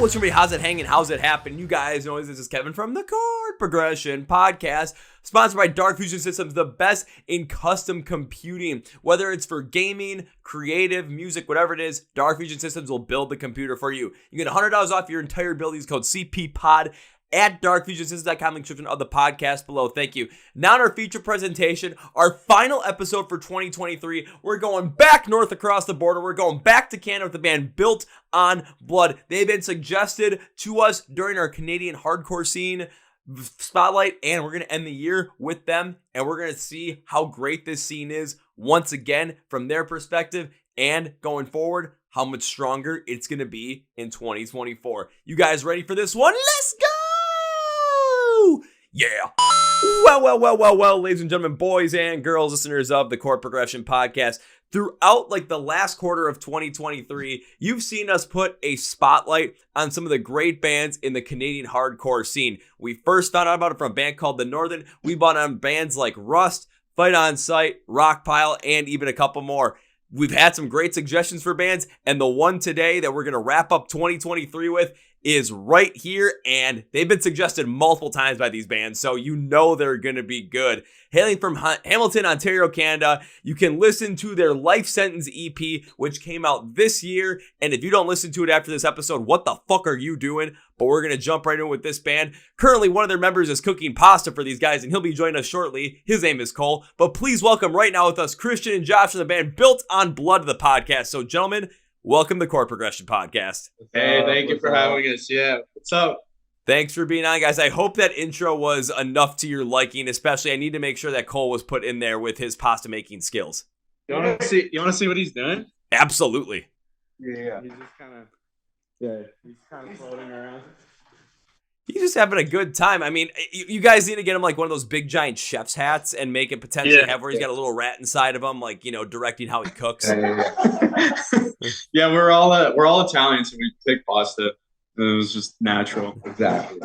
what's everybody? How's it hanging? How's it happen? You guys know this is Kevin from the Chord Progression Podcast, sponsored by Dark Fusion Systems, the best in custom computing. Whether it's for gaming, creative, music, whatever it is, Dark Fusion Systems will build the computer for you. You get $100 off your entire build. Use code CPPOD at darkfusionsystems.com, link description of the podcast below. Thank you. Now in our feature presentation, our final episode for 2023, we're going back north across the border. We're going back to Canada with the band Built on Blood. They've been suggested to us during our Canadian hardcore scene spotlight, and we're going to end the year with them, and we're going to see how great this scene is once again from their perspective, and going forward, how much stronger it's going to be in 2024. You guys ready for this one? Let's go! Yeah. Well, ladies and gentlemen, boys and girls, listeners of the Chord Progression Podcast. Throughout the last quarter of 2023, you've seen us put a spotlight on some of the great bands in the Canadian hardcore scene. We first found out about it from a band called The Northern. We bought on bands like Rust, Fight On Sight, Rockpile, and even a couple more. We've had some great suggestions for bands, and the one today that we're going to wrap up 2023 with is right here, and they've been suggested multiple times by these bands, so you know they're going to be good. Hailing from Hamilton, Ontario, Canada, you can listen to their Life Sentence EP, which came out this year, and if you don't listen to it after this episode, what the fuck are you doing? But we're going to jump right in with this band. Currently, one of their members is cooking pasta for these guys, and he'll be joining us shortly. His name is Kole, but please welcome right now with us Christian and Josh from the band Built on Blood of the podcast. So gentlemen, welcome to the Chord Progression Podcast. Hey, thank you for having us. Yeah, what's up? Thanks for being on, guys. I hope that intro was enough to your liking, especially I need to make sure that Kole was put in there with his pasta making skills. You want to see what he's doing? Absolutely. Yeah. He's just kind of floating around. He's just having a good time. I mean, you guys need to get him one of those big giant chef's hats and make it potentially have where he's got a little rat inside of him, directing how he cooks. Yeah, we're all Italian, so we pick pasta. And it was just natural. Exactly.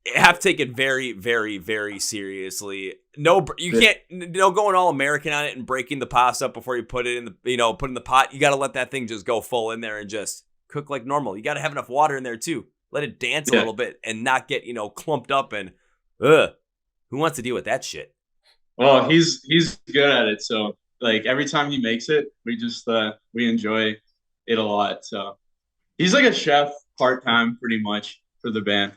You have to take it very, very, very seriously. No, you can't going all American on it and breaking the pasta up before you put it in the pot. You got to let that thing just go full in there and just cook like normal. You got to have enough water in there too. Let it dance a little bit and not get, clumped up and, who wants to deal with that shit? Well, he's good at it. So every time he makes it, we just, we enjoy it a lot. So he's like a chef part-time pretty much for the band.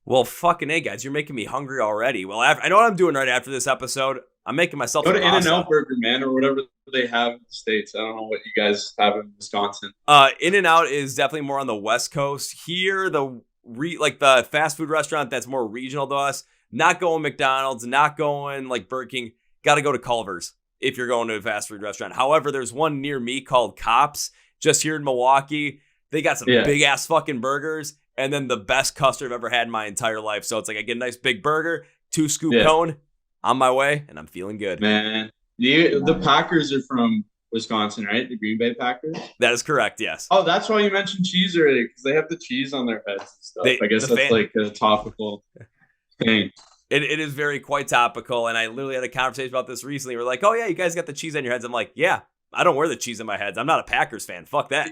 Well, fucking A, guys, you're making me hungry already. Well, I know what I'm doing right after this episode. I'm making myself go to In-N-Out Burger, man, or whatever they have in the States. I don't know what you guys have in Wisconsin. In-N-Out is definitely more on the West Coast. Here, the fast food restaurant that's more regional to us, not going McDonald's, not going Burger King, got to go to Culver's if you're going to a fast food restaurant. However, there's one near me called Cops, just here in Milwaukee. They got some big-ass fucking burgers, and then the best custard I've ever had in my entire life. So it's I get a nice big burger, 2-scoop cone, on my way, and I'm feeling good. Man, the Packers are from Wisconsin, right? The Green Bay Packers? That is correct, yes. Oh, that's why you mentioned cheese earlier, because they have the cheese on their heads and stuff. I guess that's a topical thing. It is quite topical, and I literally had a conversation about this recently. We're like, oh, yeah, you guys got the cheese on your heads. I'm like, yeah, I don't wear the cheese on my heads. I'm not a Packers fan. Fuck that.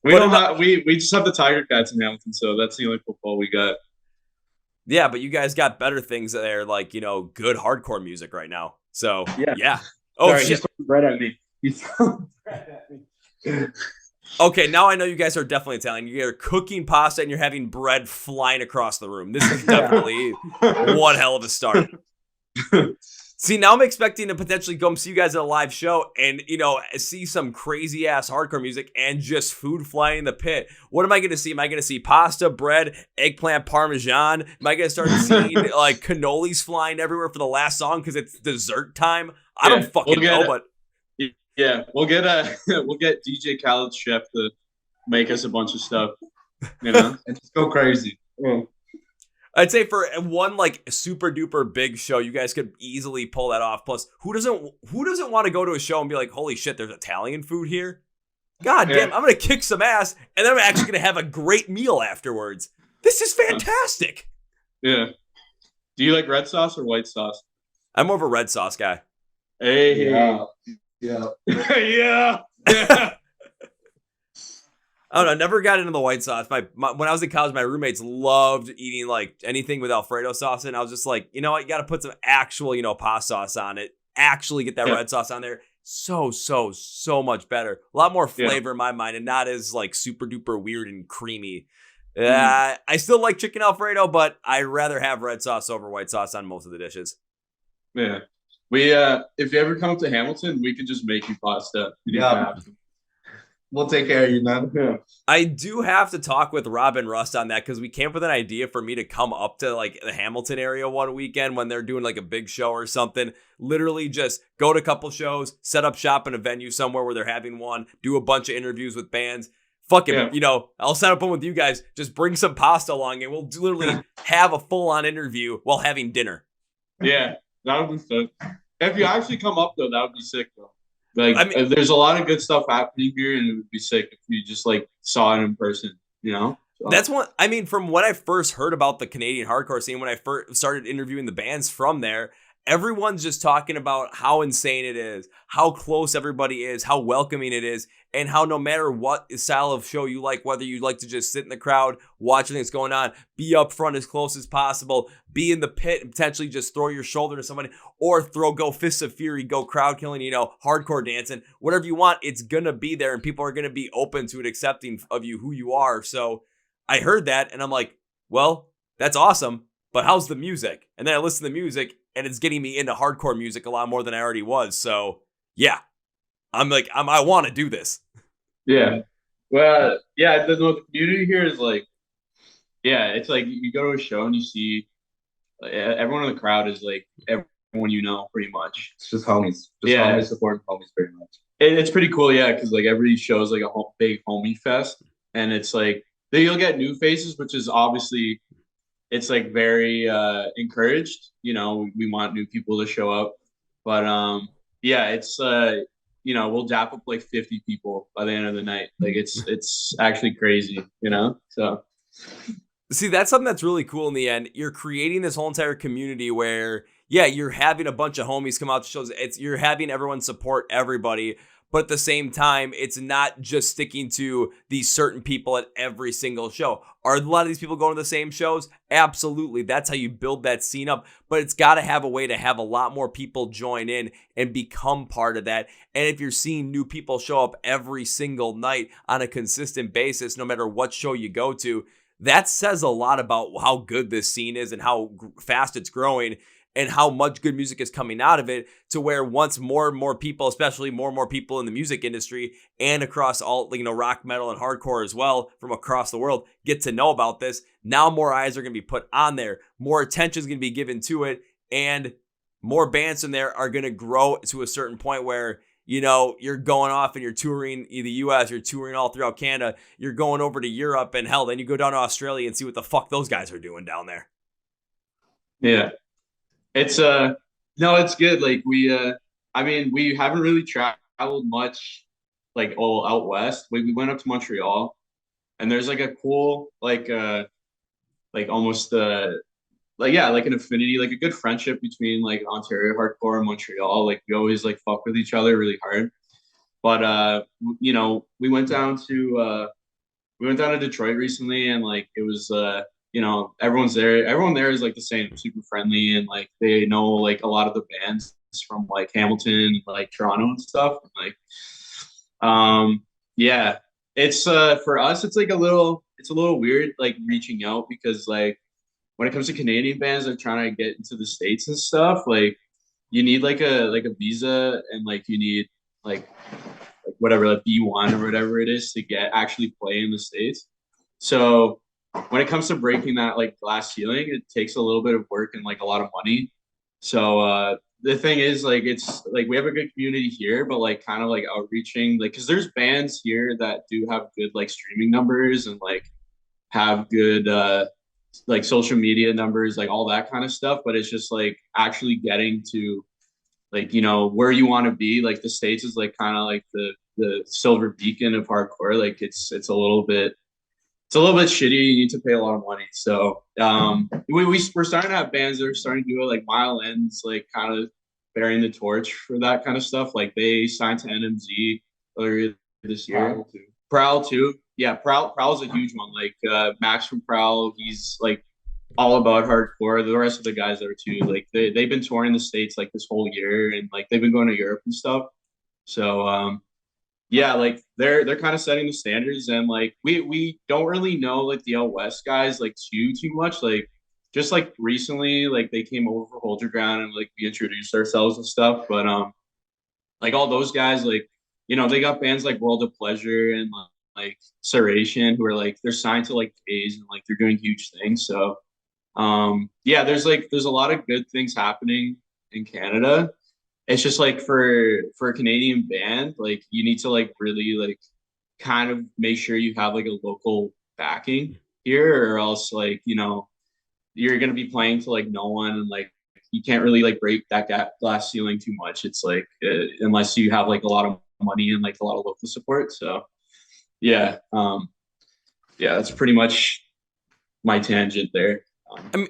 We just have the Tiger Cats in Hamilton, so that's the only football we got. Yeah, but you guys got better things there, good hardcore music right now. So, yeah. Oh, sorry, shit. He's throwing bread at me. He's throwing bread at me. Okay, now I know you guys are definitely Italian. You're cooking pasta and you're having bread flying across the room. This is definitely one hell of a start. See, now I'm expecting to potentially come see you guys at a live show and, see some crazy ass hardcore music and just food flying in the pit. What am I going to see? Am I going to see pasta, bread, eggplant, parmesan? Am I going to start seeing cannolis flying everywhere for the last song because it's dessert time? I don't fucking know, but yeah, we'll get DJ Khaled's chef to make us a bunch of stuff, and just go crazy. Yeah. I'd say for one super duper big show, you guys could easily pull that off. Plus, who doesn't want to go to a show and be like, holy shit, there's Italian food here? God damn, I'm gonna kick some ass, and then I'm actually gonna have a great meal afterwards. This is fantastic. Yeah. Do you like red sauce or white sauce? I'm more of a red sauce guy. Hey. Yeah. Yeah. I don't know. Never got into the white sauce. When I was in college, my roommates loved eating like anything with Alfredo sauce, and I was just like, you know what, you got to put some actual, pasta sauce on it. Actually, get that red sauce on there. So much better. A lot more flavor in my mind, and not as like super duper weird and creamy. I still like chicken Alfredo, but I'd rather have red sauce over white sauce on most of the dishes. Yeah. We if you ever come up to Hamilton, we could just make you pasta. Yeah. We'll take care of you, man. Yeah. I do have to talk with Rob and Rust on that because we came up with an idea for me to come up to like the Hamilton area one weekend when they're doing like a big show or something. Literally just go to a couple shows, set up shop in a venue somewhere where they're having one, do a bunch of interviews with bands. Fuck it, I'll set up one with you guys. Just bring some pasta along and we'll literally have a full-on interview while having dinner. Yeah, that would be sick. If you actually come up, though, that would be sick, though. Like, there's a lot of good stuff happening here, and it would be sick if you just, like, saw it in person, So. That's from when I first heard about the Canadian hardcore scene, when I first started interviewing the bands from there, everyone's just talking about how insane it is, how close everybody is, how welcoming it is, and how no matter what style of show you like, whether you like to just sit in the crowd, watch things going on, be up front as close as possible, be in the pit and potentially just throw your shoulder to somebody, or go fists of fury, go crowd killing, hardcore dancing, whatever you want, it's gonna be there and people are gonna be open to it, accepting of you, who you are. So I heard that and I'm like, well, that's awesome, but how's the music? And then I listen to the music and it's getting me into hardcore music a lot more than I already was. So yeah, I want to do this. Yeah. Well, yeah, the community here is like, it's like you go to a show and you see everyone in the crowd is like everyone pretty much. It's just homies. Homies supporting homies pretty much. It's pretty cool, because like every show is like a big homie fest. And it's like, then you'll get new faces, which is obviously, it's like very encouraged. We want new people to show up. But it's we'll dap up like 50 people by the end of the night. Like it's actually crazy, So see, that's something that's really cool in the end. You're creating this whole entire community where, you're having a bunch of homies come out to shows. You're having everyone support everybody. But at the same time, it's not just sticking to these certain people at every single show. Are a lot of these people going to the same shows? Absolutely. That's how you build that scene up. But it's got to have a way to have a lot more people join in and become part of that. And if you're seeing new people show up every single night on a consistent basis, no matter what show you go to, that says a lot about how good this scene is and how fast it's growing, and how much good music is coming out of it, to where once more and more people, especially more and more people in the music industry and across all, rock, metal, and hardcore as well from across the world get to know about this, now more eyes are going to be put on there, more attention is going to be given to it, and more bands in there are going to grow to a certain point where, you're going off and you're touring the US, you're touring all throughout Canada, you're going over to Europe, and hell, then you go down to Australia and see what the fuck those guys are doing down there. Yeah. It's no, it's good. Like we haven't really traveled much like all out west. We went up to Montreal, and there's like a cool like almost like an affinity, like a good friendship between like Ontario hardcore and Montreal. Like we always like fuck with each other really hard. But we went down to Detroit recently, and like it was everyone's there. Everyone there is like the same, super friendly, and like they know like a lot of the bands from like Hamilton, like Toronto and stuff. Like, it's for us, it's like a little weird like reaching out, because like when it comes to Canadian bands that are trying to get into the States and stuff, like you need like a visa, and like you need like whatever, like B1 or whatever it is to actually play in the States. So when it comes to breaking that like glass ceiling, it takes a little bit of work and like a lot of money. So the thing is, like, it's like we have a good community here, but like kind of like outreaching, like, because there's bands here that do have good like streaming numbers and like have good like social media numbers, like all that kind of stuff. But it's just like actually getting to like, where you want to be. Like the States is like kind of like the silver beacon of hardcore. Like it's a little bit shitty. You need to pay a lot of money. So we're starting to have bands that are starting to do it, like Mile End's like kind of bearing the torch for that kind of stuff. Like they signed to NMZ earlier this year. Prowl too. Yeah, Prowl's a huge one. Like Max from Prowl, he's like all about hardcore. The rest of the guys are too. Like they've been touring the States like this whole year, and like they've been going to Europe and stuff. So yeah, like they're kind of setting the standards, and like we don't really know like the out west guys like too much. Like just like recently, like they came over for Hold Your Ground, and like we introduced ourselves and stuff. But like all those guys, like they got bands like World of Pleasure and like Serration, who are like they're signed to like A's, and like they're doing huge things. So yeah, there's a lot of good things happening in Canada. It's just like for a Canadian band, like you need to like really like kind of make sure you have like a local backing here, or else like you're gonna be playing to like no one, and like you can't really like break that glass ceiling too much. It's like unless you have like a lot of money and like a lot of local support. So yeah, yeah, that's pretty much my tangent there. I mean,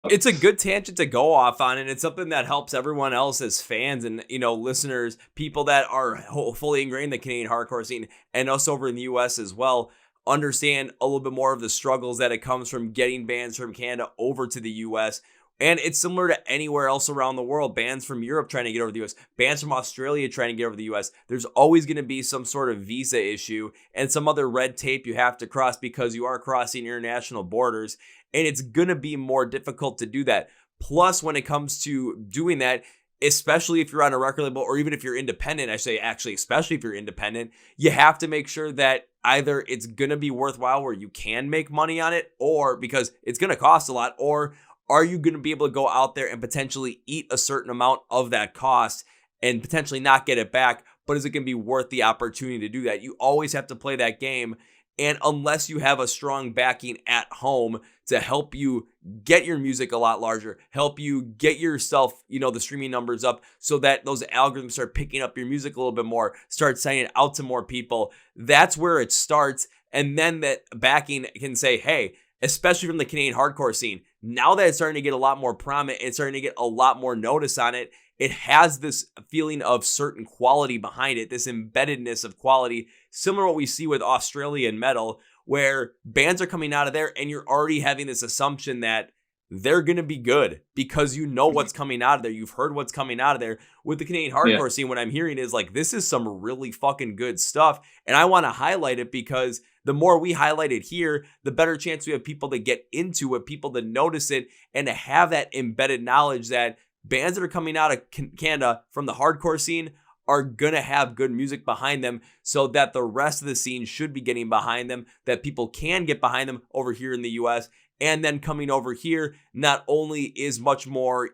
it's a good tangent to go off on, and it's something that helps everyone else as fans and listeners, people that are fully ingrained in the Canadian hardcore scene, and us over in the U.S. as well, understand a little bit more of the struggles that it comes from getting bands from Canada over to the U.S. And it's similar to anywhere else around the world. Bands from Europe trying to get over the U.S., bands from Australia trying to get over the U.S. There's always going to be some sort of visa issue and some other red tape you have to cross because you are crossing international borders. And it's going to be more difficult to do that. Plus, when it comes to doing that, especially if you're on a record label or even if you're independent, I say actually, especially if you're independent, you have to make sure that either it's going to be worthwhile where you can make money on it, or because it's going to cost a lot, or are you going to be able to go out there and potentially eat a certain amount of that cost and potentially not get it back? But is it going to be worth the opportunity to do that? You always have to play that game. And unless you have a strong backing at home to help you get your music a lot larger, help you get yourself, the streaming numbers up so that those algorithms start picking up your music a little bit more, start sending it out to more people, that's where it starts. And then that backing can say, hey, especially from the Canadian hardcore scene, now that it's starting to get a lot more prominent, it's starting to get a lot more notice on it, it has this feeling of certain quality behind it, this embeddedness of quality, similar to what we see with Australian metal, where bands are coming out of there and you're already having this assumption that they're going to be good because you know what's coming out of there. You've heard what's coming out of there. With the Canadian hardcore scene, what I'm hearing is like, this is some really fucking good stuff. And I want to highlight it because the more we highlight it here, the better chance we have people to get into it, people to notice it, and to have that embedded knowledge that bands that are coming out of Canada from the hardcore scene are going to have good music behind them, so that the rest of the scene should be getting behind them, that people can get behind them over here in the US. And then coming over here not only is much more,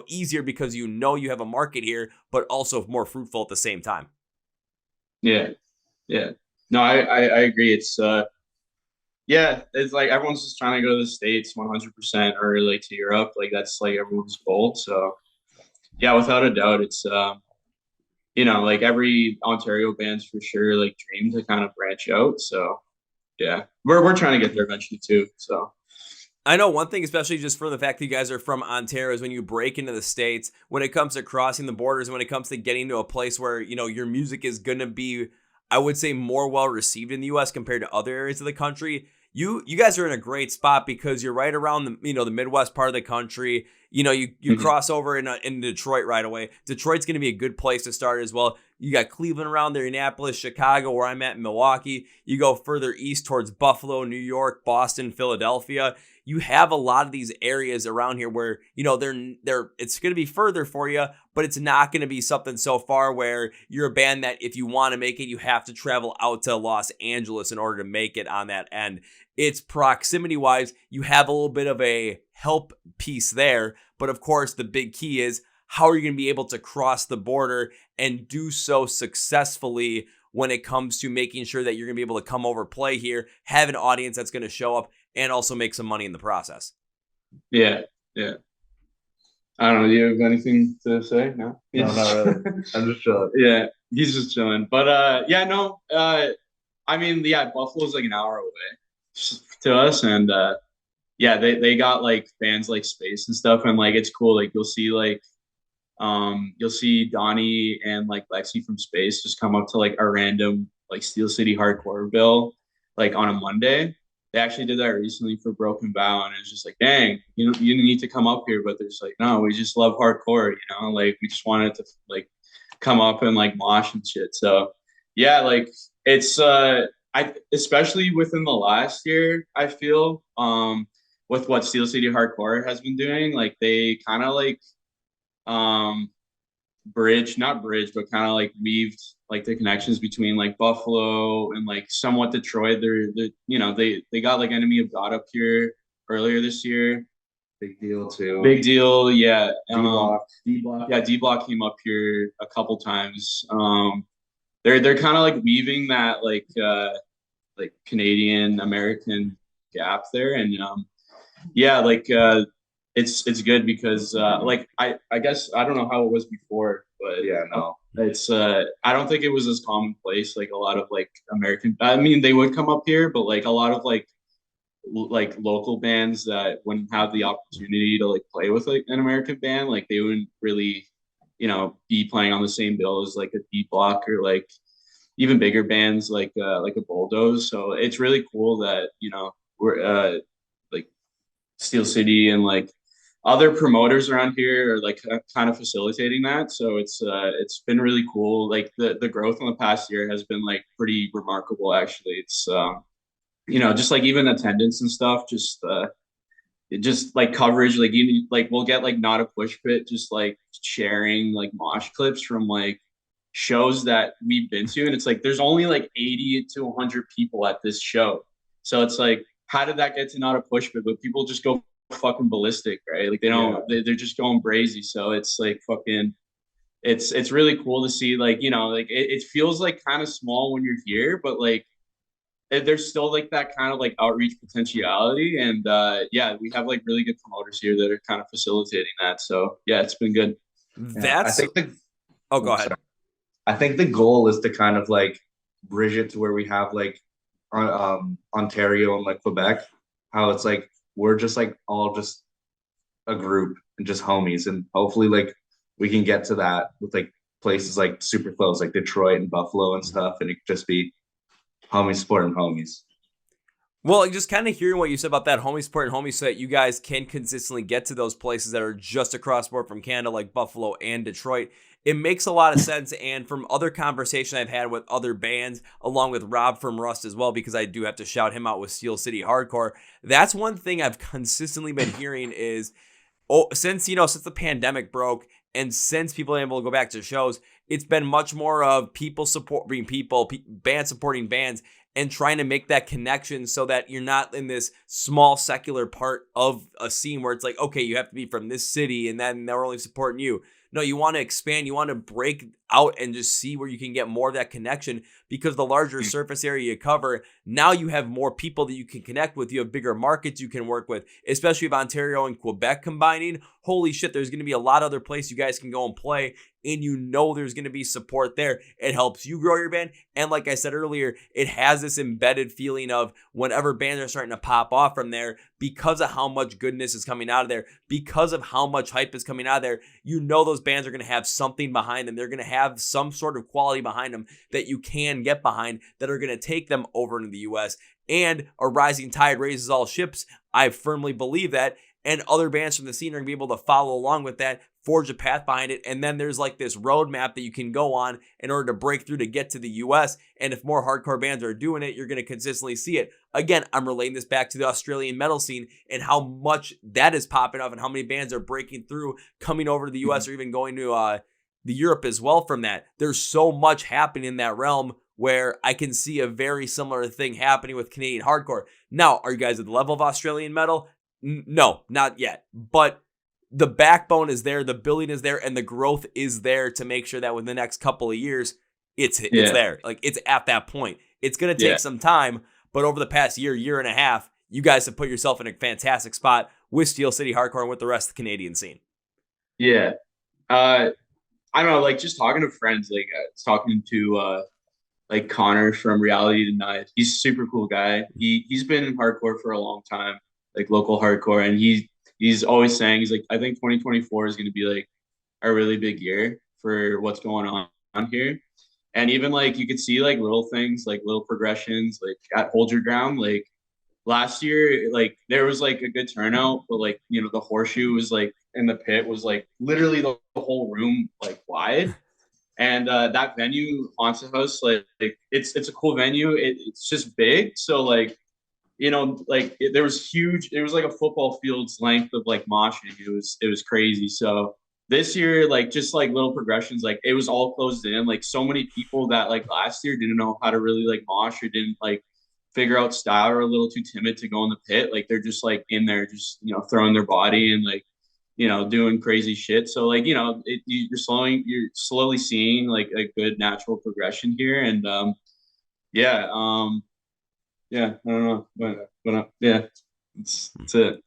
easier because you have a market here, but also more fruitful at the same time. Yeah. Yeah. No, I agree. It's it's like everyone's just trying to go to the States 100% or like to Europe. Like that's like everyone's goal. So yeah, without a doubt, it's like every Ontario band's for sure like dream to kind of branch out. So yeah, we're trying to get there eventually too. So I know one thing, especially just for the fact that you guys are from Ontario, is when you break into the States, when it comes to crossing the borders, when it comes to getting to a place where, your music is going to be, I would say, more well received in the US compared to other areas of the country. You guys are in a great spot because you're right around the, the Midwest part of the country. You cross over in Detroit right away. Detroit's going to be a good place to start as well. You got Cleveland around there, Indianapolis, Chicago, where I'm at in Milwaukee. You go further east towards Buffalo, New York, Boston, Philadelphia. You have a lot of these areas around here where, they're it's going to be further for you, but it's not going to be something so far where you're a band that if you want to make it, you have to travel out to Los Angeles in order to make it on that end. It's proximity wise, you have a little bit of a help piece there. But of course, the big key is how are you going to be able to cross the border and do so successfully when it comes to making sure that you're going to be able to come over, play here, have an audience that's going to show up, and also make some money in the process. Yeah. I don't know. Do you have anything to say? No, no, not really. I'm just chilling. Yeah, he's just chilling. But I mean, Buffalo's like an hour away to us, and they got like bands like Space and stuff, and like it's cool. Like you'll see Donnie and like Lexi from Space just come up to like a random like Steel City Hardcore bill like on a Monday. They actually did that recently for Broken Bow, and it's just like, dang, you need to come up here, but there's like, no, we just love hardcore, like we just wanted to like come up and like mosh and shit. So yeah, like it's I especially within the last year, I feel with what Steel City Hardcore has been doing, like they kind of like um not bridge, but kind of like weaved like the connections between like Buffalo and like somewhat Detroit. They got like Enemy of God up here earlier this year. Big deal too. Big deal, yeah. D Block. Yeah, D Block came up here a couple times. They're kind of like weaving that like Canadian American gap there, and yeah, like it's good because like I guess I don't know how it was before, but Yeah, no. it's I don't think it was as commonplace. Like a lot of like American, I mean, they would come up here, but like a lot of like local bands that wouldn't have the opportunity to like play with like an American band, like they wouldn't really be playing on the same bill as like a D Block or like even bigger bands like a Bulldoze. So it's really cool that we're like Steel City and like other promoters around here are like kind of facilitating that. So it's been really cool. Like the growth in the past year has been like pretty remarkable actually. It's just like even attendance and stuff, it just like coverage, like like we'll get like Not a Push Pit just like sharing like mosh clips from like shows that we've been to, and it's like there's only like 80 to 100 people at this show. So it's like, how did that get to Not a Push Pit? But people just go fucking ballistic, right? Like they don't, they're just going brazy. So it's like fucking, it's really cool to see. Like like it feels like kind of small when you're here, but like there's still like that kind of like outreach potentiality, and yeah, we have like really good promoters here that are kind of facilitating that. So yeah, it's been good. That's I think oh, go ahead. Sorry. I think the goal is to kind of like bridge it to where we have like Ontario and like Quebec, how it's like we're just like all just a group and just homies, and hopefully like we can get to that with like places like super close like Detroit and Buffalo and stuff, and it could just be homies supporting homies. Well, just kind of hearing what you said about that homie support and homie so that you guys can consistently get to those places that are just across board from Canada, like Buffalo and Detroit. It makes a lot of sense. And from other conversation I've had with other bands, along with Rob from Rust as well, because I do have to shout him out with Steel City Hardcore. That's one thing I've consistently been hearing is, since the pandemic broke and since people are able to go back to shows, it's been much more of people supporting people, bands supporting bands, and trying to make that connection so that you're not in this small secular part of a scene where it's like, okay, you have to be from this city and then they're only supporting you. No, you want to expand, you want to break out and just see where you can get more of that connection, because the larger surface area you cover, now you have more people that you can connect with. You have bigger markets you can work with, especially if Ontario and Quebec combining. Holy shit, there's going to be a lot of other places you guys can go and play, and there's going to be support there. It helps you grow your band, and like I said earlier, it has this embedded feeling of whenever bands are starting to pop off from there, because of how much goodness is coming out of there, because of how much hype is coming out of there, those bands are going to have something behind them. They're going to have some sort of quality behind them that you can get behind, that are going to take them over into the US. And a rising tide raises all ships. I firmly believe that. And other bands from the scene are going to be able to follow along with that, forge a path behind it. And then there's like this roadmap that you can go on in order to break through to get to the US. And if more hardcore bands are doing it, you're going to consistently see it. Again, I'm relating this back to the Australian metal scene and how much that is popping up and how many bands are breaking through, coming over to the US or even going to the Europe as well from that. There's so much happening in that realm where I can see a very similar thing happening with Canadian hardcore. Now, are you guys at the level of Australian metal? No, not yet. But the backbone is there, the building is there, and the growth is there to make sure that within the next couple of years, it's there. Like, it's at that point. It's going to take some time, but over the past year and a half, you guys have put yourself in a fantastic spot with Steel City Hardcore and with the rest of the Canadian scene. Yeah. I don't know, like just talking to friends, like I was talking to like Connor from Reality Denied. He's a super cool guy. He's been in hardcore for a long time, like local hardcore, and he's always saying, he's like, I think 2024 is going to be like a really big year for what's going on here. And even like you could see like little things, like little progressions, like at Hold Your Ground. Like last year, like there was like a good turnout, but like the horseshoe was like in the pit was like literally the whole room like wide. And that venue, Haunted House, like it's a cool venue. It's just big, so like like there was huge. It was like a football field's length of like moshing. It was crazy. So this year, like just like little progressions, like it was all closed in. Like so many people that like last year didn't know how to really like mosh or didn't like figure out style or a little too timid to go in the pit. Like they're just like in there, just throwing their body and like doing crazy shit. So like you're slowly seeing like a good natural progression here, and yeah, yeah, I don't know, but yeah, it's it.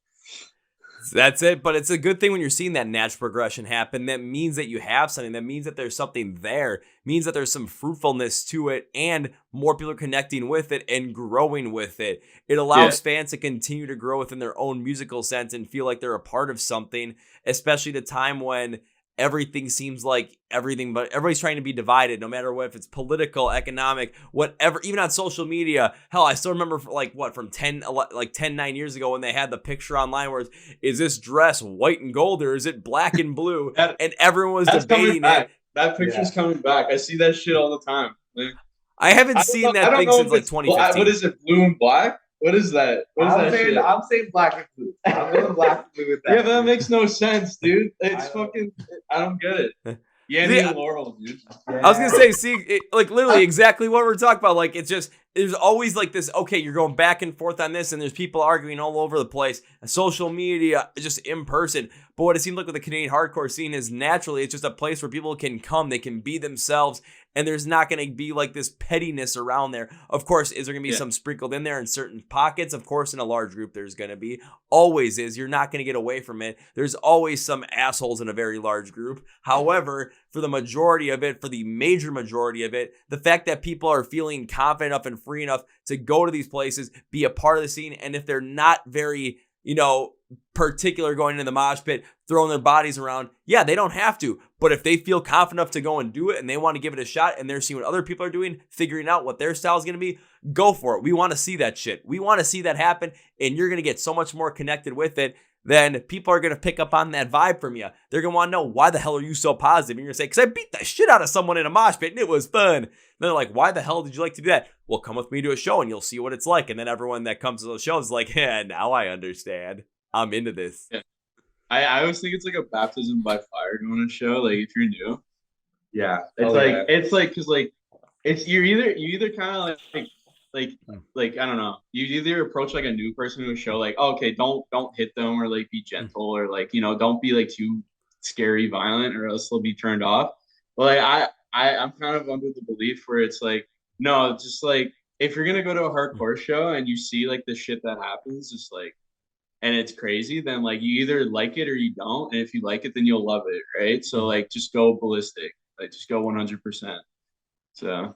That's it. But it's a good thing when you're seeing that natural progression happen. That means that you have something. That means that there's something there. It means that there's some fruitfulness to it, and more people are connecting with it and growing with it. It allows fans to continue to grow within their own musical sense and feel like they're a part of something, especially at a time when everything seems like everything, but everybody's trying to be divided, no matter what, if it's political, economic, whatever, even on social media. Hell, I still remember from 9 years ago when they had the picture online where is this dress white and gold or is it black and blue? And everyone was debating it. That picture's coming back. I see that shit all the time. Like, I haven't seen that thing since like 2015. What is it, blue and black? What is that? I'm saying black and blue. I'm going black and blue with that. Yeah, but that makes no sense, dude. It's fucking. I don't get it. Yeah, Laurel, dude. I was gonna say, like literally exactly what we're talking about. Like it's just there's always like this. Okay, you're going back and forth on this, and there's people arguing all over the place. Social media, just in person. But what it seems like with the Canadian hardcore scene is naturally it's just a place where people can come, they can be themselves. And there's not going to be like this pettiness around there. Of course, is there going to be some sprinkled in there in certain pockets? Of course, in a large group, there's going to be. Always is. You're not going to get away from it. There's always some assholes in a very large group. However, for the majority of it, for the major majority of it, the fact that people are feeling confident enough and free enough to go to these places, be a part of the scene, and if they're not very, particular going into the mosh pit, throwing their bodies around, yeah, they don't have to. But if they feel confident enough to go and do it and they want to give it a shot and they're seeing what other people are doing, figuring out what their style is going to be, go for it. We want to see that shit. We want to see that happen, and you're going to get so much more connected with it. Then people are going to pick up on that vibe from you. They're going to want to know, why the hell are you so positive? And you're going to say, because I beat the shit out of someone in a mosh pit and it was fun. And they're like, why the hell did you like to do that? Well, come with me to a show and you'll see what it's like. And then everyone that comes to those shows is like, yeah, now I understand. I'm into this. Yeah. I always think it's like a baptism by fire going to a show, like if you're new. Yeah. It's like because like it's you either kind of like I don't know. You either approach like a new person to a show like, oh, okay, don't hit them or like be gentle or like don't be like too scary violent or else they'll be turned off. But like I'm kind of under the belief where it's like, no, just like if you're gonna go to a hardcore show and you see like the shit that happens, just like, and it's crazy, then like you either like it or you don't. And if you like it, then you'll love it, right? So like just go ballistic, like just go 100%. So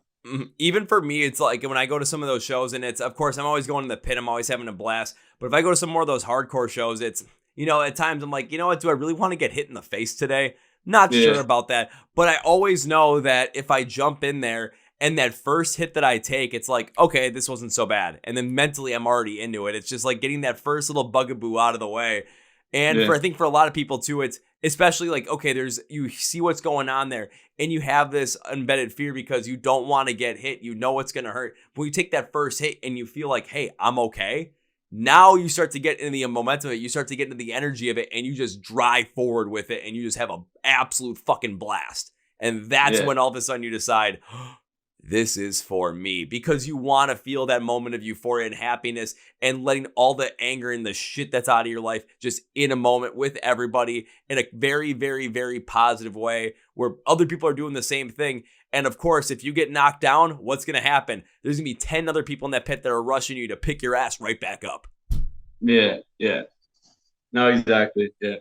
even for me, it's like when I go to some of those shows, and it's, of course, I'm always going to the pit, I'm always having a blast. But if I go to some more of those hardcore shows, it's, at times I'm like, what, do I really want to get hit in the face today? Not sure about that. But I always know that if I jump in there and that first hit that I take, it's like, okay, this wasn't so bad. And then mentally I'm already into it. It's just like getting that first little bugaboo out of the way. And I think for a lot of people too, it's especially like, okay, you see what's going on there and you have this embedded fear because you don't want to get hit. You know it's going to hurt. But when you take that first hit and you feel like, hey, I'm okay. Now you start to get into the momentum of it. You start to get into the energy of it and you just drive forward with it and you just have an absolute fucking blast. And that's when all of a sudden you decide, this is for me, because you want to feel that moment of euphoria and happiness and letting all the anger and the shit that's out of your life just in a moment with everybody in a very, very, very positive way where other people are doing the same thing. And of course, if you get knocked down, what's going to happen? There's going to be 10 other people in that pit that are rushing you to pick your ass right back up. Yeah. No, exactly. Yeah.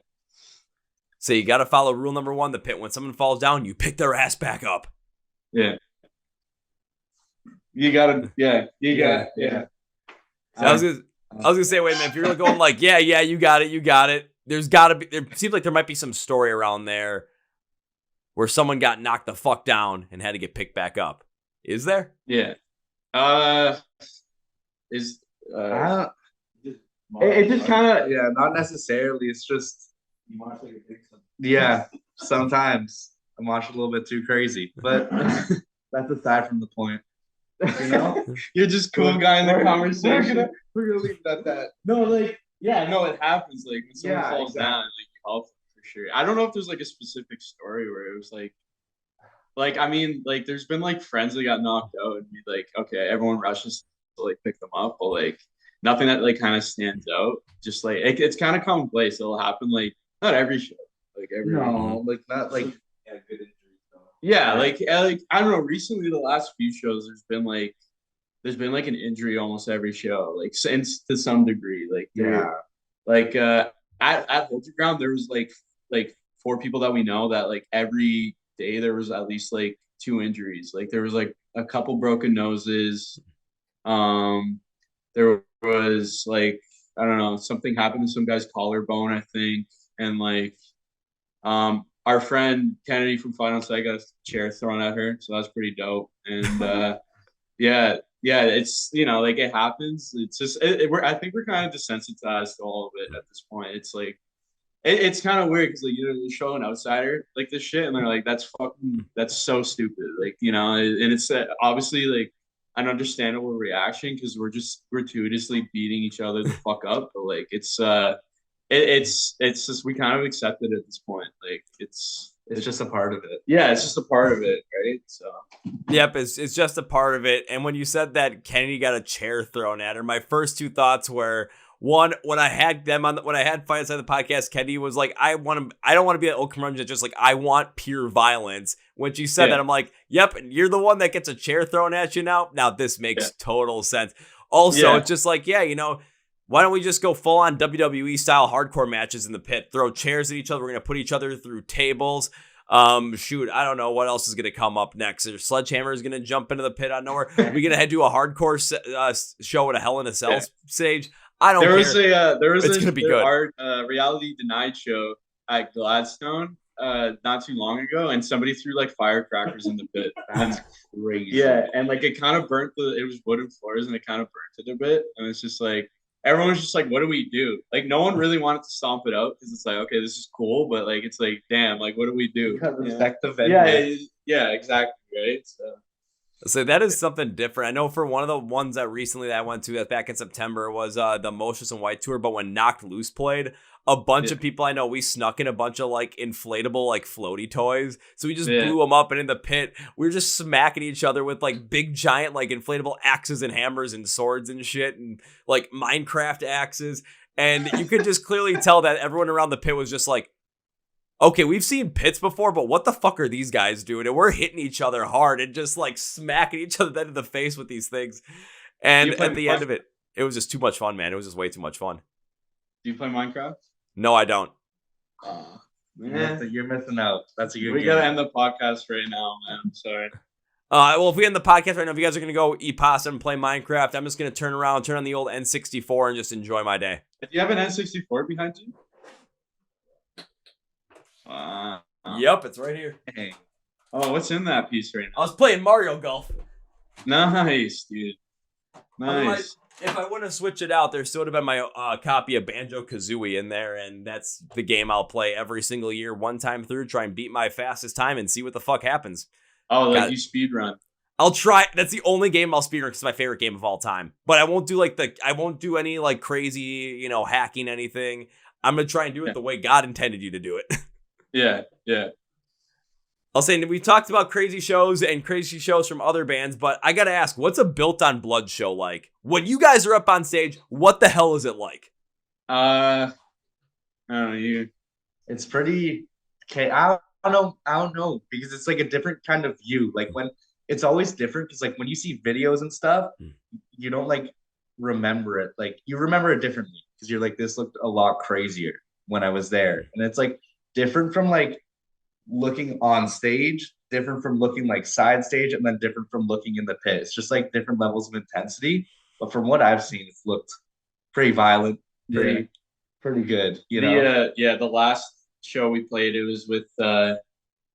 So you got to follow rule number 1, the pit. When someone falls down, you pick their ass back up. Yeah. You gotta, yeah. So I was gonna say, wait a minute, if you're going like, yeah, you got it. There's gotta be, it seems like there might be some story around there where someone got knocked the fuck down and had to get picked back up? Is there? Yeah. Is it just kind of not necessarily. It's just You watch like a big something. yeah. Sometimes I'm watching a little bit too crazy, but that's aside from the point. You know, you're just cool guy in the conversation. We're gonna leave it at that. No, like no, it happens. Like when someone Yeah, falls exactly. down, like you help for sure. I don't know if there's like a specific story where it was like I mean, like there's been like friends that got knocked out and be like, okay, everyone rushes to like pick them up, but like nothing that like kind of stands out. Just like it's kind of commonplace. It'll happen like not every show, like every No, like not like Yeah, good injuries. yeah, like I don't know. Recently, the last few shows, there's been like an injury almost every show, like since to some degree. Like like at Holter Ground, there was like 4 people that we know that like every day there was at least like 2 injuries. Like there was like a couple broken noses. There was like I don't know, something happened to some guy's collarbone, I think, and like our friend Kennedy from Final Sight got a chair thrown at her, so that's pretty dope. And yeah, it's like it happens. It's just I think we're kind of desensitized to all of it at this point. It's like it's kind of weird because like you show an outsider like this shit, and they're like, that's so stupid, like and it's obviously like an understandable reaction because we're just gratuitously beating each other the fuck up, but like it's just we kind of accept it at this point. Like it's just a part of it. yeah, it's just a part of it, right? So Yep, it's just a part of it. And when you said that Kennedy got a chair thrown at her, my first 2 thoughts were, one, when I had Fight Outside the podcast, Kennedy was like, I don't want to be an old curmudgeon, just like I want pure violence. When she said that, I'm like, yep, and you're the one that gets a chair thrown at you now. Now this makes total sense. Also, it's just like, why don't we just go full on WWE style hardcore matches in the pit? Throw chairs at each other. We're going to put each other through tables. Shoot, I don't know what else is going to come up next. Or Sledgehammer is going to jump into the pit out of nowhere. We're going to head to a hardcore show at a Hell in a Cell stage. I don't care. There was It's going to be good. Our Reality Denied show at Gladstone not too long ago, and somebody threw like firecrackers in the pit. That's crazy. Yeah, and like it kind of burnt it was wooden floors, and it kind of burnt it a bit, and it's just like everyone was just like, what do we do? Like no one really wanted to stomp it out because it's like, okay, this is cool, but like it's like, damn, like what do we do? You gotta respect the venue. Yeah, exactly, right? So that is something different. I know for one of the ones that recently that I went to that back in September was the Motionless in White tour, but when Knocked Loose played, a bunch of people I know, we snuck in a bunch of like inflatable like floaty toys. So we just blew them up, and in the pit, we were just smacking each other with like big giant like inflatable axes and hammers and swords and shit and like Minecraft axes. And you could just clearly tell that everyone around the pit was just like, okay, we've seen pits before, but what the fuck are these guys doing? And we're hitting each other hard and just like smacking each other in the face with these things. And at the end of it, it was just too much fun, man. It was just way too much fun. Do you play Minecraft? No, I don't. Man. You're missing out. That's a good We game. gotta end the podcast right now, man. I'm sorry. Well, if we end the podcast right now, if you guys are going to go eat pasta and play Minecraft, I'm just going to turn on the old N64 and just enjoy my day. Do you have an N64 behind you? Yep, it's right here. Hey. Oh, what's in that piece right I was playing Mario Golf. now? Nice, dude. Nice. If I wouldn't have switched it out, there still would have been my copy of Banjo-Kazooie in there, and that's the game I'll play every single year, one time through, try and beat my fastest time and see what the fuck happens. Oh, like you speed run. I'll try. That's the only game I'll speedrun because it's my favorite game of all time. But I won't do any like crazy, hacking anything. I'm gonna try and do it the way God intended you to do it. Yeah. I'll say we talked about crazy shows and crazy shows from other bands, but I gotta ask, what's a Built on Blood show like? When you guys are up on stage, what the hell is it like? I don't know, you. It's pretty okay. I don't know because it's like a different kind of view. Like when it's always different because like when you see videos and stuff, you don't like remember it. Like you remember it differently because you're like, this looked a lot crazier when I was there, and it's like different from like looking on stage, different from looking like side stage, and then different from looking in the pit. It's just like different levels of intensity. But from what I've seen, it's looked pretty violent, pretty good. The last show we played, it was with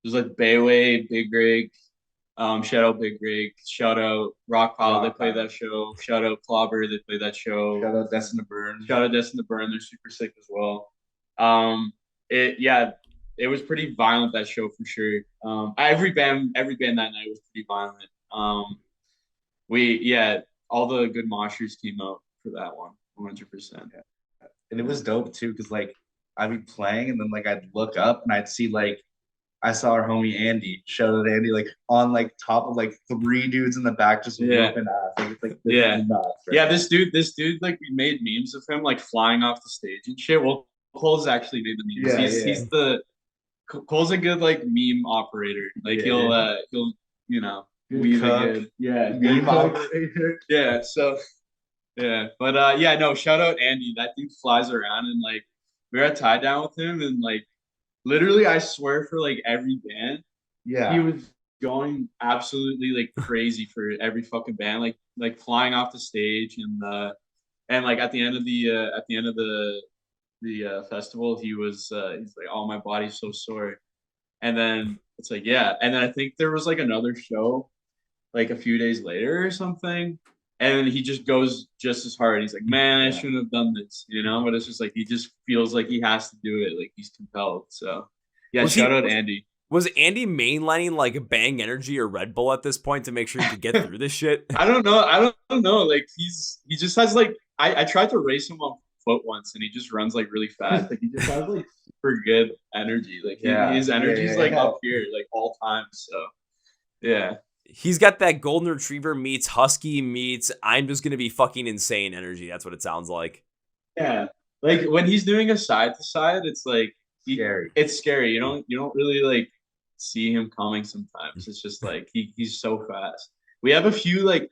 There's like Bayway, Big Rig, shout out Big Rig, shout out Rock Pile, they play that show. Shout out Clobber, they play that show. Shout out Destin to Burn. Shout out Destin to Burn, they're super sick as well. It was pretty violent, that show, for sure. Every band that night was pretty violent. All the good moshers came out for that one, 100%. Yeah. And it was dope too, because like I'd be playing and then like I'd look up and I'd see like I saw our homie Andy, shout out Andy, like on like top of like 3 dudes in the back just whooping ass. Like, it's like this is nuts, right? Yeah, this dude, like we made memes of him like flying off the stage and shit. Well, Cole's actually made the memes. He's Cole's a good like meme operator. Like he'll weave a good meme operator. No, shout out Andy. That dude flies around, and like we were at tie down with him, and like literally I swear for like every band, he was going absolutely like crazy for every fucking band, like flying off the stage, and like at the end of the festival, he's like, oh, my body's so sore. And then it's like, and then I think there was like another show like a few days later or something, and then he just goes just as hard. He's like, man, I shouldn't have done this, but it's just like he just feels like he has to do it, like he's compelled. So shout out Andy. Was Andy mainlining like Bang Energy or Red Bull at this point to make sure he could get through this shit? I don't know. Like he just has like I tried to race him on foot once, and he just runs like really fast. Like he just has like super good energy. Like his energy's like up here like all time. So yeah. He's got that golden retriever meets husky meets I'm just gonna be fucking insane energy. That's what it sounds like. Yeah, like when he's doing a side to side, it's like scary. It's scary. You don't really like see him coming sometimes. It's just like he's so fast. We have a few like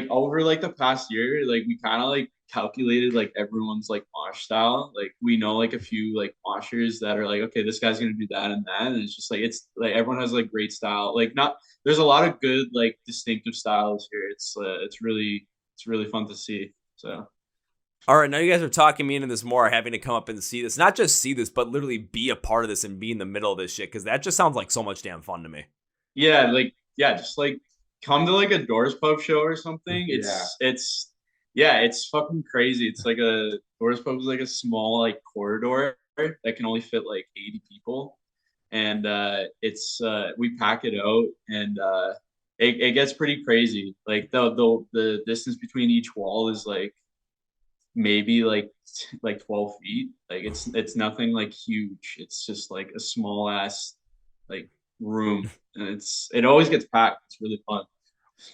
over like the past year, like we kind of like calculated like everyone's like mosh style. Like we know like a few like moshers that are like, okay, this guy's gonna do that and that, and it's just like it's like everyone has like great style. Like there's a lot of good like distinctive styles here. It's really fun to see. So. All right, now you guys are talking me into this more, having to come up and see this. Not just see this, but literally be a part of this and be in the middle of this shit, because that just sounds like so much damn fun to me. Yeah, just like come to like a Doors Pub show or something. It's fucking crazy. It's like a Doors Pub is like a small like corridor that can only fit like 80 people, and we pack it out, and it gets pretty crazy. Like the distance between each wall is like maybe like 12 feet. Like it's nothing like huge. It's just like a small ass like room, and it always gets packed. It's really fun.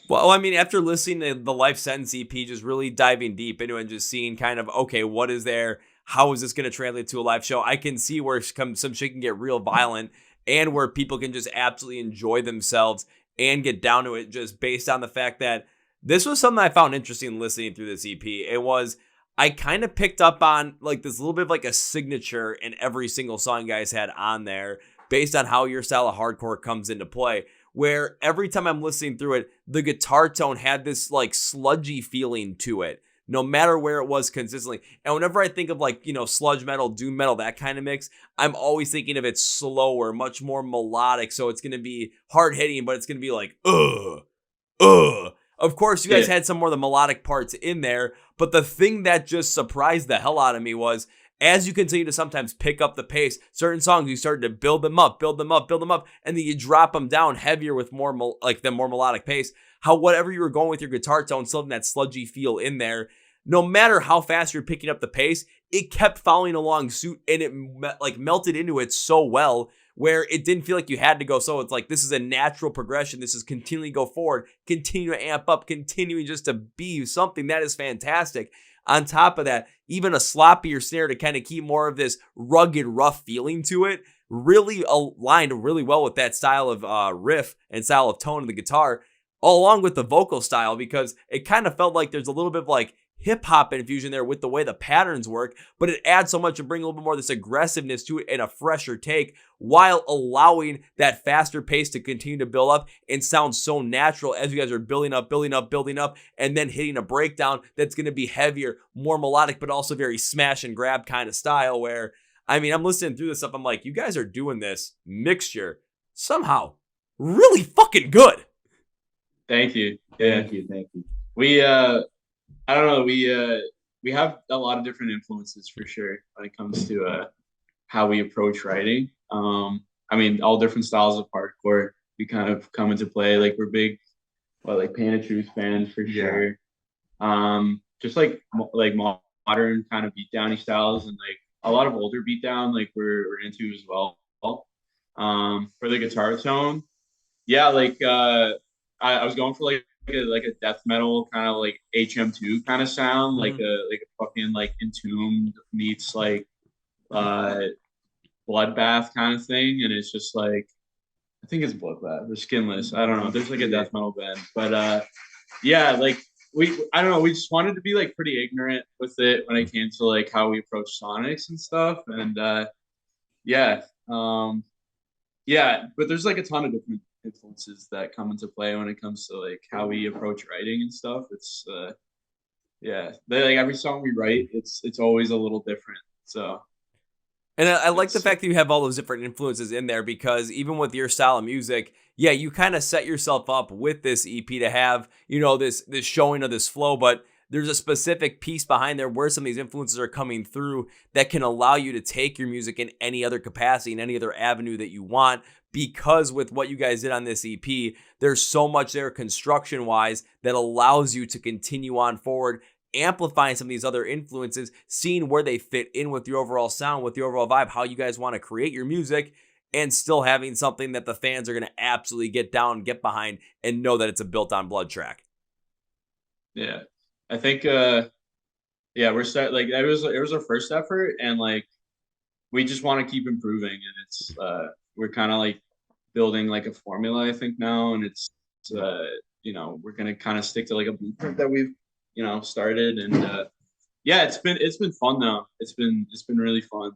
Well, I mean, after listening to the Life Sentence EP, just really diving deep into it and just seeing kind of, okay, what is there? How is this going to translate to a live show? I can see where some shit can get real violent and where people can just absolutely enjoy themselves and get down to it just based on the fact that this was something I found interesting listening through this EP. It was, I kind of picked up on like this little bit of like a signature in every single song you guys had on there based on how your style of hardcore comes into play. Where every time I'm listening through it, the guitar tone had this like sludgy feeling to it, no matter where it was consistently. And whenever I think of like, sludge metal, doom metal, that kind of mix, I'm always thinking of it slower, much more melodic. So it's going to be hard hitting, but it's going to be like, Of course, you guys had some more of the melodic parts in there, but the thing that just surprised the hell out of me was, as you continue to sometimes pick up the pace, certain songs, you started to build them up, and then you drop them down heavier with more more melodic pace. How whatever you were going with your guitar tone, still having that sludgy feel in there, no matter how fast you're picking up the pace, it kept following along suit, and it melted into it so well, where it didn't feel like you had to go. So it's like, this is a natural progression. This is continually go forward, continue to amp up, continuing just to be something that is fantastic. On top of that, even a sloppier snare to kind of keep more of this rugged, rough feeling to it, really aligned really well with that style of riff and style of tone of the guitar, along with the vocal style, because it kind of felt like there's a little bit of like hip-hop infusion there with the way the patterns work, but it adds so much to bring a little bit more of this aggressiveness to it and a fresher take, while allowing that faster pace to continue to build up and sound so natural as you guys are building up, and then hitting a breakdown that's going to be heavier, more melodic, but also very smash and grab kind of style. Where, I mean, I'm listening through this stuff, I'm like, you guys are doing this mixture somehow really fucking good. Thank you. Yeah. Thank you. We I don't know, we have a lot of different influences for sure when it comes to how we approach writing. I mean, all different styles of hardcore we kind of come into play. Like we're big, like Pain of Truth fans for sure. Just like modern kind of beatdowny styles and like a lot of older beatdown like we're into as well. For the guitar tone, yeah, like I was going for like a death metal kind of like HM2 kind of sound, like a fucking like Entombed meets like Bloodbath kind of thing, and it's just like I think it's Bloodbath or Skinless. I don't know. There's like a death metal band, but yeah, like I don't know. We just wanted to be like pretty ignorant with it when it came to like how we approach sonics and stuff, and yeah, yeah. But there's like a ton of different influences that come into play when it comes to like how we approach writing and stuff. It's yeah, like every song we write, it's always a little different. So. And I like the fact that you have all those different influences in there because even with your style of music, yeah, you kind of set yourself up with this EP to have, you know, this showing of this flow, but there's a specific piece behind there where some of these influences are coming through that can allow you to take your music in any other capacity, in any other avenue that you want. Because with what you guys did on this EP, there's so much there construction-wise that allows you to continue on forward, amplifying some of these other influences, seeing where they fit in with your overall sound, with your overall vibe, how you guys want to create your music, and still having something that the fans are going to absolutely get down, get behind, and know that it's a Built on Blood track. Yeah, I think yeah, we're set. Like it was our first effort, and like we just want to keep improving, and it's we're kind of like building like a formula, I think now, and it's you know, we're gonna kind of stick to like a blueprint that we've started, and yeah, it's been fun though. It's been really fun.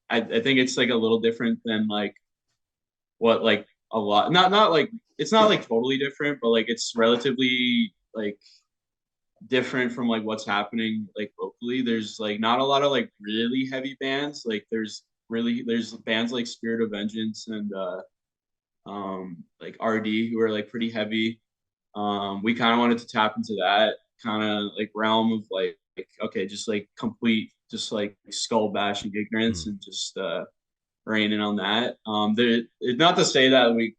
I think it's like a little different than like what like a lot not like it's not like totally different, but like it's relatively like different from like what's happening like locally. There's like not a lot of like really heavy bands. Like there's bands like Spirit of Vengeance and like RD who are like pretty heavy. We kind of wanted to tap into that kind of like realm of like okay, just like complete just like skull bashing ignorance and just raining on that. Not to say that we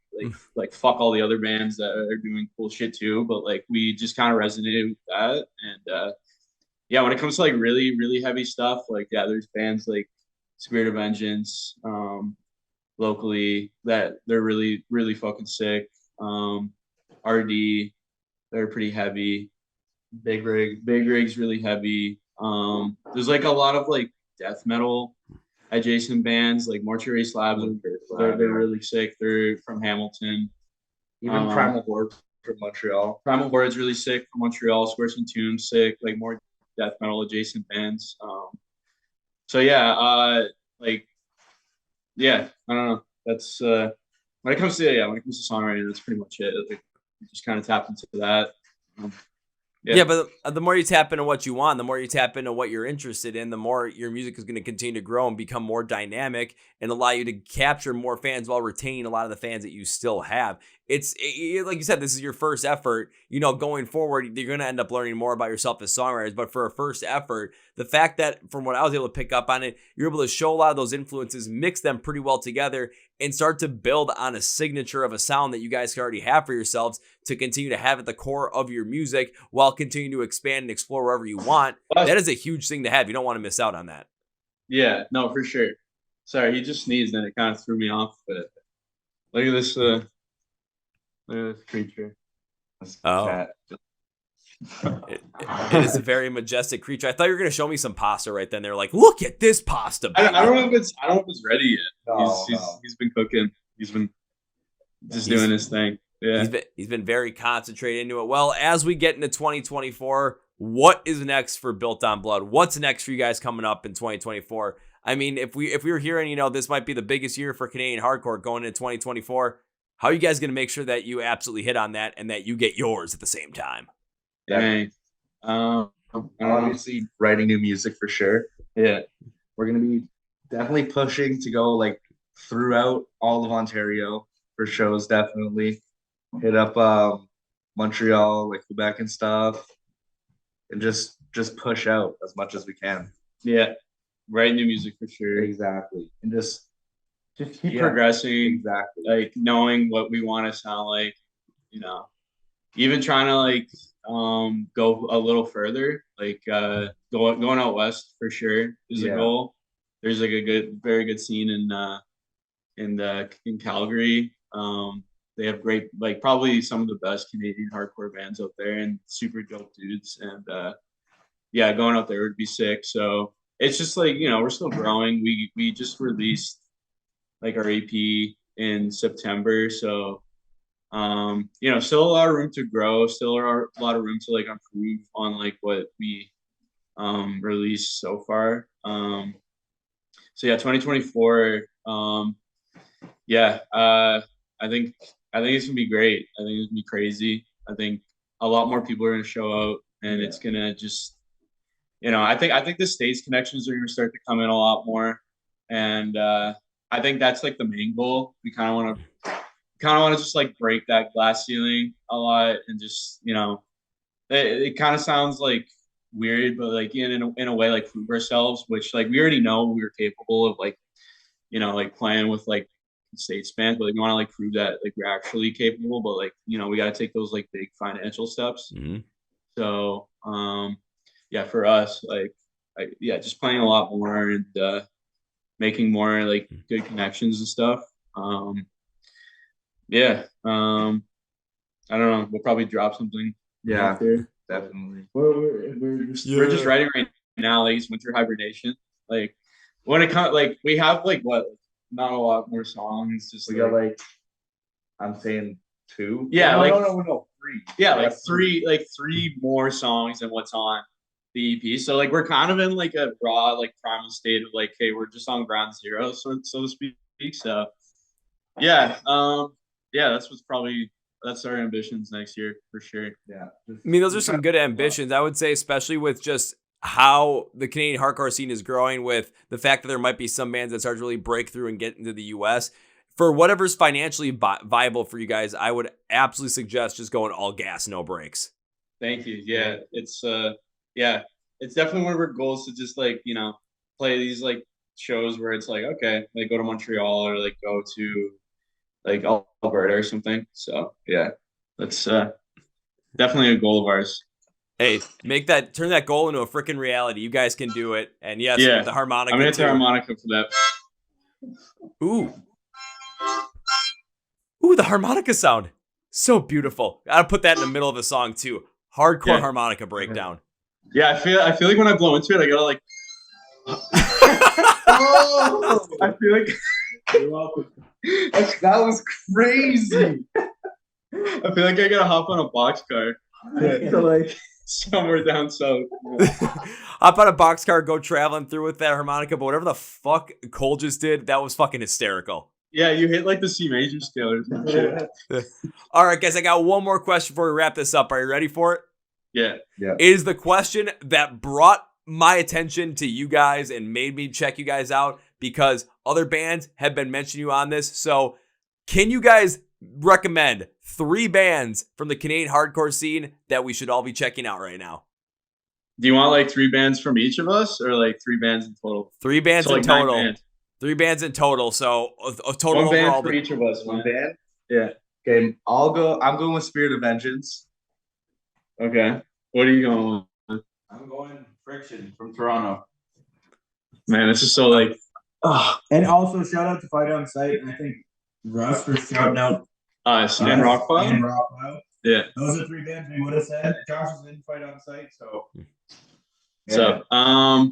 like fuck all the other bands that are doing cool shit too, but like we just kind of resonated with that. And yeah, when it comes to like really really heavy stuff, like yeah, there's bands like Spirit of Vengeance locally that they're really really fucking sick. RD, they're pretty heavy. Big Rig's really heavy. There's like a lot of like death metal adjacent bands like Mortuary Slabs. They're really sick. They're from Hamilton. Even Primal Horde from Montreal. Primal Horde's really sick from Montreal. Scorching Tomb sick. Like more death metal adjacent bands. So yeah, like yeah, I don't know. That's when it comes to songwriting, that's pretty much it. Like, just kind of tap into that. Yeah, but the more you tap into what you want, the more you tap into what you're interested in, the more your music is going to continue to grow and become more dynamic and allow you to capture more fans while retaining a lot of the fans that you still have. It's like you said, this is your first effort. You know, going forward, you're going to end up learning more about yourself as songwriters. But for a first effort, the fact that from what I was able to pick up on it, you're able to show a lot of those influences, mix them pretty well together, and start to build on a signature of a sound that you guys already have for yourselves to continue to have at the core of your music while continuing to expand and explore wherever you want. That is a huge thing to have. You don't want to miss out on that. Yeah, no, for sure. Sorry, he just sneezed and it kind of threw me off. But look at this creature. Oh. It is a very majestic creature. I thought you were going to show me some pasta right then. They're like, look at this pasta. I don't know if it's ready yet. No, he's been cooking. He's been just doing his thing. Yeah. He's been very concentrated into it. Well, as we get into 2024, what is next for Built on Blood? What's next for you guys coming up in 2024? I mean, if we were hearing, this might be the biggest year for Canadian hardcore going into 2024, how are you guys going to make sure that you absolutely hit on that and that you get yours at the same time? Dang. Obviously writing new music for sure. Yeah. We're going to be definitely pushing to go like throughout all of Ontario. for shows. Definitely hit up Montreal, like Quebec and stuff, and just push out as much as we can. Yeah, write new music for sure. Exactly, and just Keep progressing. Exactly. Like knowing what we want to sound like, you know, even trying to like go a little further, like going out west for sure is a goal. There's like a very good scene in Calgary. They have great, like probably some of the best Canadian hardcore bands out there and super dope dudes. And yeah, going out there would be sick. So it's just like, you know, we're still growing. We just released like our EP in September. So, you know, still a lot of room to grow, still a lot of room to like improve on like what we released so far. So yeah, 2024. Yeah, I think it's gonna be great. I think it's gonna be crazy. I think a lot more people are gonna show out, and it's gonna just, you know, I think the States connections are gonna start to come in a lot more, and I think that's like the main goal. We kind of want to just like break that glass ceiling a lot, and just, you know, it kind of sounds like weird, but like in a way like prove ourselves, which like we already know we were capable of, like, you know, like playing with like States bands, but like we want to like prove that like we're actually capable, but like, you know, we got to take those like big financial steps. Mm-hmm. So yeah, for us, like just playing a lot more and making more like good connections and stuff. Yeah, I don't know, we'll probably drop something. Yeah, there. definitely. We're just writing right now, like it's winter hibernation. Like when it comes, like we have like what, not a lot more songs. Just We got like, I'm saying 2. Yeah, no, 3. Yeah, like three more songs than what's on the EP. So like we're kind of in like a raw, like primal state of like, hey, we're just on ground zero, so to speak. So yeah, that's our ambitions next year for sure. Yeah, I mean, those are some good ambitions, I would say, especially with just how the Canadian hardcore scene is growing, with the fact that there might be some bands that start to really break through and get into the US. For whatever's financially viable for you guys, I would absolutely suggest just going all gas, no brakes. Thank you. Yeah, it's definitely one of our goals to just like, you know, play these like shows where it's like, okay, like go to Montreal or like go to like Alberta or something. So yeah, that's definitely a goal of ours. Hey, turn that goal into a freaking reality. You guys can do it. And yes, with the harmonica. I'm gonna hit the harmonica for that. Ooh, the harmonica sound. So beautiful. Gotta put that in the middle of the song too. Hardcore harmonica breakdown. Yeah, I feel like when I blow into it, I gotta like I feel like You're welcome. That was crazy. I feel like I gotta hop on a boxcar to like somewhere down south. Hop on a boxcar, go traveling through with that harmonica, but whatever the fuck Kole just did, that was fucking hysterical. Yeah, you hit like the C major scale or some shit. All right, guys, I got one more question before we wrap this up. Are you ready for it? Yeah. It is the question that brought my attention to you guys and made me check you guys out, because other bands have been mentioning you on this. So can you guys recommend 3 bands from the Canadian hardcore scene that we should all be checking out right now? Do you want like 3 bands from each of us, or like 3 bands in total? 3 bands so, in like, total. 9 bands. 3 bands in total. So a total 1 band overall. for each of us. One band? Yeah. Okay, I'm going with Spirit of Vengeance. Okay. What are you going with? I'm going Friction from Toronto. Man, this is so like. And also shout out to Fight On Sight, and I think Russ for shouting out Us and Rockpile. And Rockpile. Yeah. Those are 3 bands we would have said. Josh was in Fight On Sight, so. So a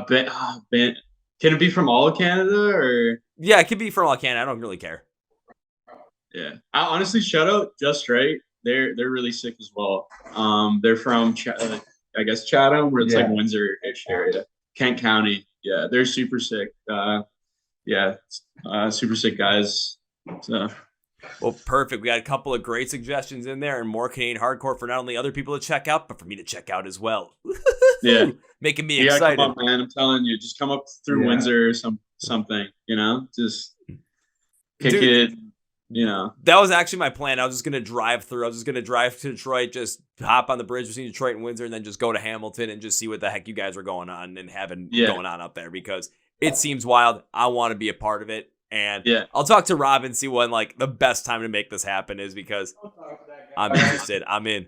band. Can it be from all of Canada or? Yeah, it could be from all Canada. I don't really care. Yeah, I honestly shout out Just Right. They're really sick as well. They're from I guess Chatham, where it's like Windsor-ish area, Kent County. Yeah, they're super sick. Super sick guys. So. Well, perfect. We got a couple of great suggestions in there, and more Canadian hardcore for not only other people to check out, but for me to check out as well. Yeah, making me you excited. Come up, man. I'm telling you, just come up through Windsor or something. You know, just kick it. That was actually my plan. I was just going to drive through. I was just going to drive to Detroit, just hop on the bridge between Detroit and Windsor, and then just go to Hamilton and just see what the heck you guys were going on and having going on up there, because it seems wild. I want to be a part of it. And I'll talk to Rob and see when like the best time to make this happen is, because I'm interested. I'm in.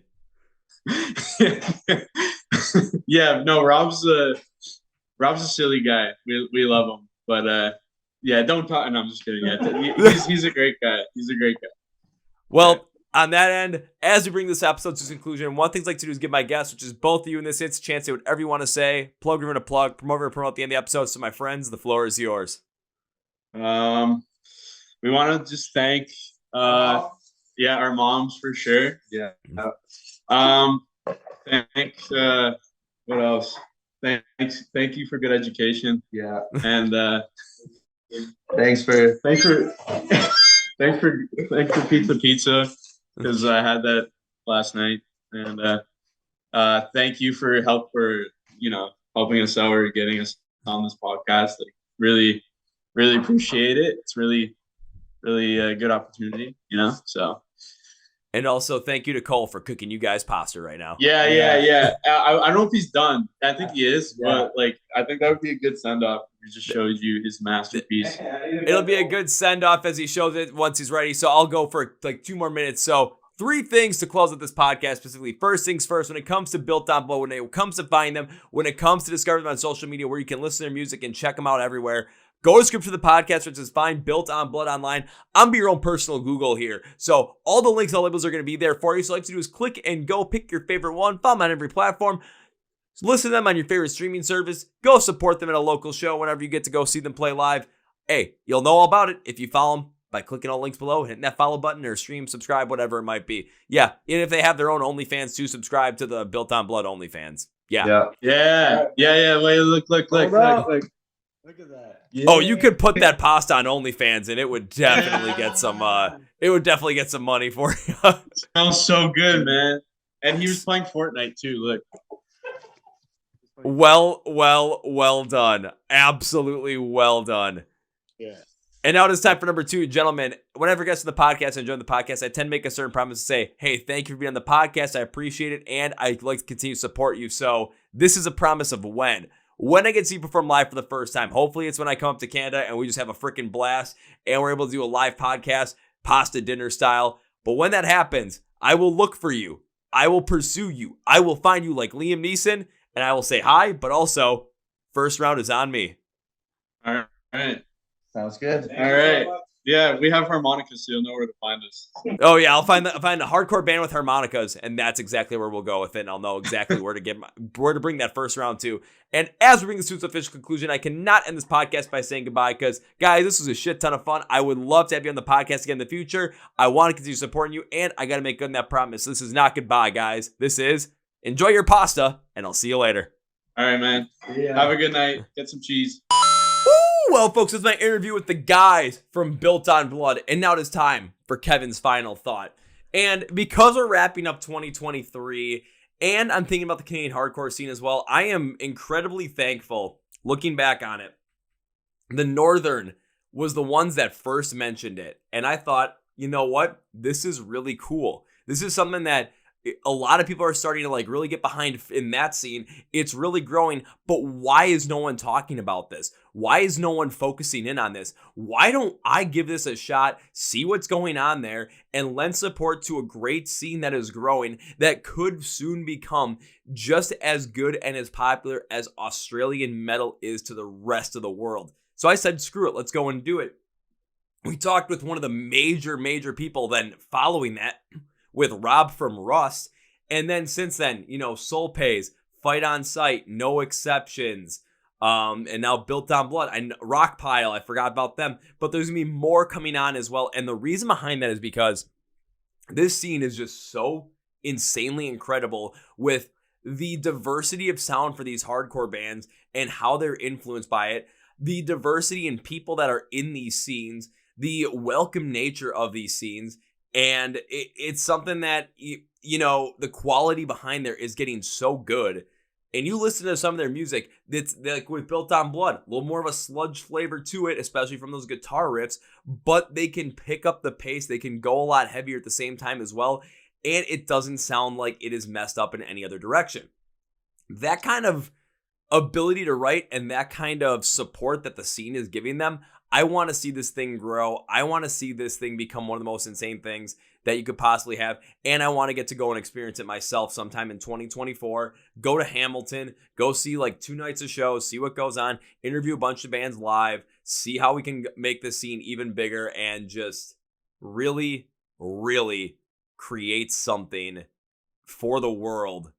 No, Rob's a silly guy. We love him, but don't talk. No, I'm just kidding. He's a great guy. He's a great guy. Well, on that end, as we bring this episode to conclusion, one thing I'd like to do is give my guests, which is both of you in this instance, a chance to say whatever you want to say. Plug, we're going to plug, promote, at the end of the episode. So, my friends, the floor is yours. We want to just thank our moms for sure. Thank what else? Thank you for good education. And thanks for pizza, because I had that last night. And thank you for helping us out or getting us on this podcast. Like, really appreciate it. It's really a good opportunity, so. And also thank you to Kole for cooking you guys pasta right now. I don't know if he's done. I think he is, but like, I think that would be a good send off. He just shows you his masterpiece. It'll be a good send off as he shows it once he's ready. So I'll go for like 2 more minutes. So 3 things to close out this podcast specifically. First things first, when it comes to Built on Blood, when it comes to finding them, when it comes to discovering them on social media where you can listen to their music and check them out everywhere, go to description of the podcast, which is find Built on Blood online. I'm be your own personal Google here. So all the links, all labels are going to be there for you. So all you have to do is click and go, pick your favorite one, follow them on every platform. Listen to them on your favorite streaming service. Go support them at a local show whenever you get to go see them play live. Hey, you'll know all about it if you follow them by clicking all links below, hitting that follow button or stream, subscribe, whatever it might be. Yeah, and if they have their own OnlyFans too, subscribe to the Built on Blood OnlyFans. Yeah. Wait, look. Look at that. Yeah. Oh, you could put that pasta on OnlyFans and it would definitely get some money for you. Smells so good, man. And he was playing Fortnite too, look. Well done. Absolutely well done. Yeah. And now it is time for number 2, gentlemen. Whenever guests on the podcast and join the podcast, I tend to make a certain promise to say, hey, thank you for being on the podcast. I appreciate it. And I'd like to continue to support you. So this is a promise of when I get to see you perform live for the first time. Hopefully it's when I come up to Canada and we just have a freaking blast and we're able to do a live podcast, pasta dinner style. But when that happens, I will look for you. I will pursue you. I will find you like Liam Neeson and I will say hi, but also first round is on me. All right. Sounds good. All right. Yeah, we have harmonicas, so you'll know where to find us. Oh yeah, I'll find a hardcore band with harmonicas, and that's exactly where we'll go with it. And I'll know exactly where to bring that first round to. And as we bring this to its official conclusion, I cannot end this podcast by saying goodbye because, guys, this was a shit ton of fun. I would love to have you on the podcast again in the future. I want to continue supporting you, and I got to make good on that promise. This is not goodbye, guys. This is enjoy your pasta, and I'll see you later. All right, man. Yeah. Have a good night. Get some cheese. Well, folks, it's my interview with the guys from Built on Blood, and now it is time for Kevin's final thought. And because we're wrapping up 2023, and I'm thinking about the Canadian hardcore scene as well, I am incredibly thankful, looking back on it. The Northern was the ones that first mentioned it, and I thought, you know what? This is really cool. This is something that a lot of people are starting to like really get behind in that scene. It's really growing, but why is no one talking about this? Why is no one focusing in on this? Why don't I give this a shot, see what's going on there, and lend support to a great scene that is growing that could soon become just as good and as popular as Australian metal is to the rest of the world? So I said, screw it, let's go and do it. We talked with one of the major people then following that, with Rob from Rust. And then since then, Soul Pays, Fight on Sight, No Exceptions, and now Built on Blood, and Rockpile, I forgot about them. But there's going to be more coming on as well. And the reason behind that is because this scene is just so insanely incredible with the diversity of sound for these hardcore bands and how they're influenced by it, the diversity in people that are in these scenes, the welcome nature of these scenes. And it's something that, the quality behind there is getting so good and you listen to some of their music, that's like with Built on Blood, a little more of a sludge flavor to it, especially from those guitar riffs, but they can pick up the pace. They can go a lot heavier at the same time as well, and it doesn't sound like it is messed up in any other direction. That kind of ability to write and that kind of support that the scene is giving them, I want to see this thing grow. I want to see this thing become one of the most insane things that you could possibly have. And I want to get to go and experience it myself sometime in 2024. Go to Hamilton, go see like 2 nights of shows, see what goes on, interview a bunch of bands live, see how we can make this scene even bigger, and just really, really create something for the world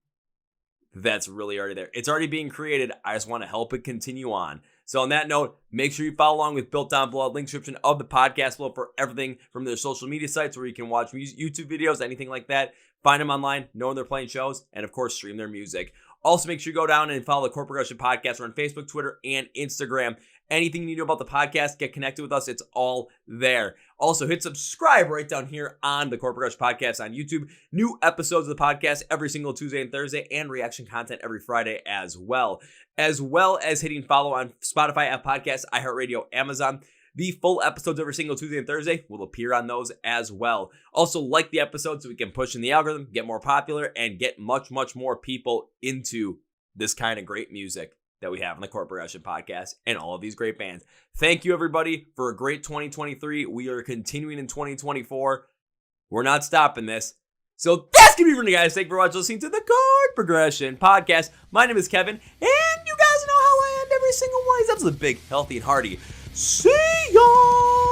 that's really already there. It's already being created. I just want to help it continue on. So on that note, make sure you follow along with Built on Blood. Link description of the podcast below for everything from their social media sites where you can watch YouTube videos, anything like that. Find them online, know when they're playing shows, and of course, stream their music. Also, make sure you go down and follow the Chord Progression Podcast. We're on Facebook, Twitter, and Instagram. Anything you need to know about the podcast, get connected with us. It's all there. Also, hit subscribe right down here on the Chord Progression Podcast on YouTube. New episodes of the podcast every single Tuesday and Thursday, and reaction content every Friday as well as hitting follow on Spotify, Apple Podcasts, iHeartRadio, Amazon. The full episodes every single Tuesday and Thursday will appear on those as well. Also, like the episode so we can push in the algorithm, get more popular, and get much, much more people into this kind of great music that we have on the Chord Progression Podcast and all of these great bands. Thank you, everybody, for a great 2023. We are continuing in 2024. We're not stopping this. So that's going to be for you guys. Thank you for watching, listening to the Chord Progression Podcast. My name is Kevin, and you guys know how I end every single one of these episodes. Big, healthy, and hearty. See ya!